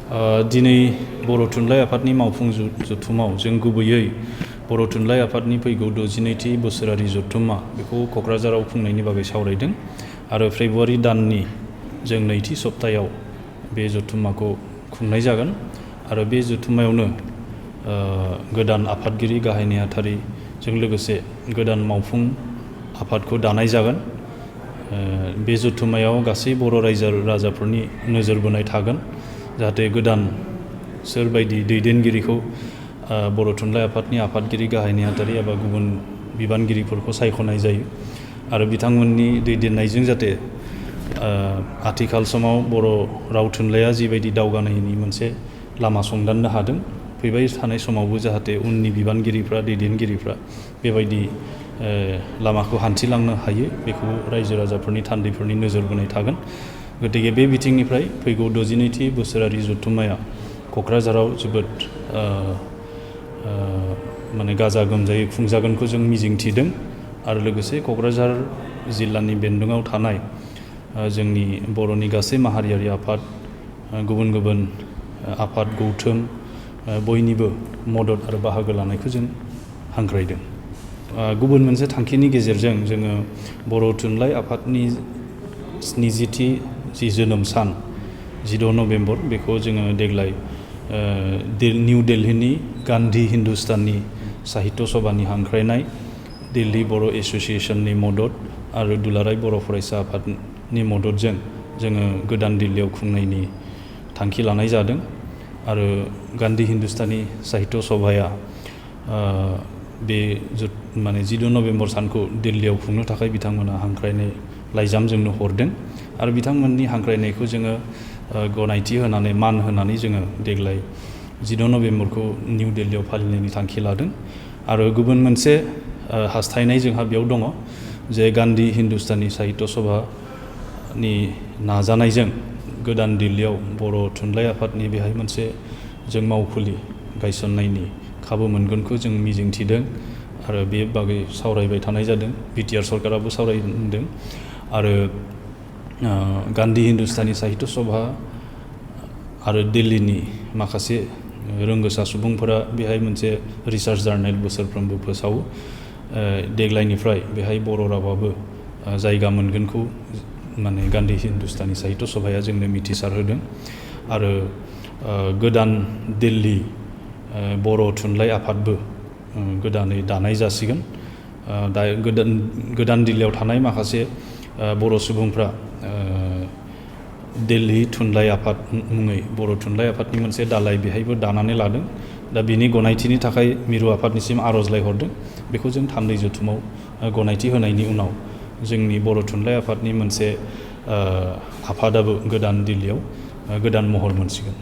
दिनै बर' थुनलाइ आफादनि मावफुं जथुमाव जों गुबैयै बर' थुनलाइ आफादनि फैगौ 62थि बोसोरारि जथुम्मा बेखौ क'क्राझाराव खुंनायनि बागै सावरायदों आरो फेब्रुवारि दाननि जों नैथि सप्तायाव बे जथुम्माखौ खुंनाय जागोन आरो बे जथुम्मायावनो गोदान आफादगिरि गाहाय नेहाथारिजों लोगोसे गोदान मावफुं आफादखौ दानाय जागोन। बे जथुम्मायाव गासै बर' रायजो राजाफोरनि नोजोर बोनाय थागोन जाहाथे गोदान सोरबायदि दैदेनगिरिखौ बर' थुनलाइ आफादनि आफादगिरि गाहाय नेहाथारि एबा गुबुन बिबानगिरिफोरखौ सायख'नाय जायो आरो बिथांमोननि दैदेननायजों जाहाथे आथिखाल समाव बर' राव थुनलाइया जिबायदि दावगानायनि मोनसे लामा संदाननो हादों फैबाय थानाय समावबो जाहाथे उननि बिबानगिरिफ्रा दैदेनगिरिफ्रा बेबायदि लामाखौ हान्थिलांनो हायो बेखौ रायजो राजाफोरनि थान्दैफोरनि नोजोर बोनाय थागोन। गतिके बे बिथिंनिफ्राय फैगौ 62थि बोसोरारि जथुम्माया क'क्राझाराव जोबोद माने गाजा गोमजायै खुंजागोनखौ जों मिजिंथिदों आरो लोगोसे क'क्राझार जिल्लानि बेन्दोङाव थानाय जोंनि बर'नि गासै माहारियारि आफाद गुबुन गुबुन आफाद गौथुम बयनिबो मदद आरो बाहागो लानायखौ जों हांख्रायदों। गुबुन मोनसे थांखिनि गेजेरजों जोङो बर' थुनलाइ आफादनि 70थि जि जोनोम सान 16 नभेम्बर बेखौ जोङो देग्लाय निउ दिल्लीनि गान्धी हिन्दुस्तानी साहित्य सभानि हांख्रायनाय दिल्ली बर' एस'सिएशननि मदद आरो दुलाराय बर' फरायसा आफादनि मददजों जोङो गोदान दिल्लीयाव खुंनायनि थांखि लानाय जादों आरो गान्धी हिन्दुस्तानी साहित्य सभाया बे माने 16 नभेम्बर सानखौ दिल्लीयाव खुंनो थाखाय बिथांमोना हांख्रायनाय लाइजाम जोंनो हरदों आरो बिथांमोननि हांख्रायनायखौ जोङो गनायथि होनानै मान होनानै जोङो देग्लाय 16 नभेम्बरखौ निउ दिल्लीयाव फालिनायनि थांखि लादों आरो गुबुन मोनसे हास्थायनाय जोंहा बेयाव दङ जे गान्धी हिन्दुस्तानी साहित्य सभानि नाजानायजों गोदान दिल्लीयाव बर' थुनलाइ आफादनि बेहाय मोनसे जों मावखुलि गायसननायनि खाबु मोनगोनखौ जों मिजिंथिदों आरो बे बागै सावरायबाय थानाय जादों। बिटिआर सरकाराबो सावरायदों आरो गान्धी हिन्दुस्तानी साहित्य सभा आरो दिल्लीनि माखासे रोंगोसा सुबुंफोरा बेहाय मोनसे रिसार्च जार्नेल बोसोरफ्रोमबो फोसावो। देग्लायनिफ्राय बेहाय बर' रावाबो जायगा मोनगोनखौ माने गान्धी हिन्दुस्तानी साहित्य सभाया जोंनो मिथिसार होदों आरो गोदान दिल्ली बर' थुनलाइ आफादबो गोदानै दानाय जासिगोन। दा गोदान दिल्लीयाव थानाय माखासे बर' सुबुंफ्रा दिल्ली थुनलाइ आफाद मुङै बर' थुनलाइ आफादनि मोनसे दालाय बेहायबो दानानै लादों। दा बिनि गनायथिनि थाखाय मिरु आफादनिसिम आर'जलाइ हरदों बेखौ जों थान्दै जथुमाव गनायथि होनायनि उनाव जोंनि बर' थुनलाइ आफादनि मोनसे आफादाबो गोदान दिल्लीयाव गोदान महर मोनसिगोन।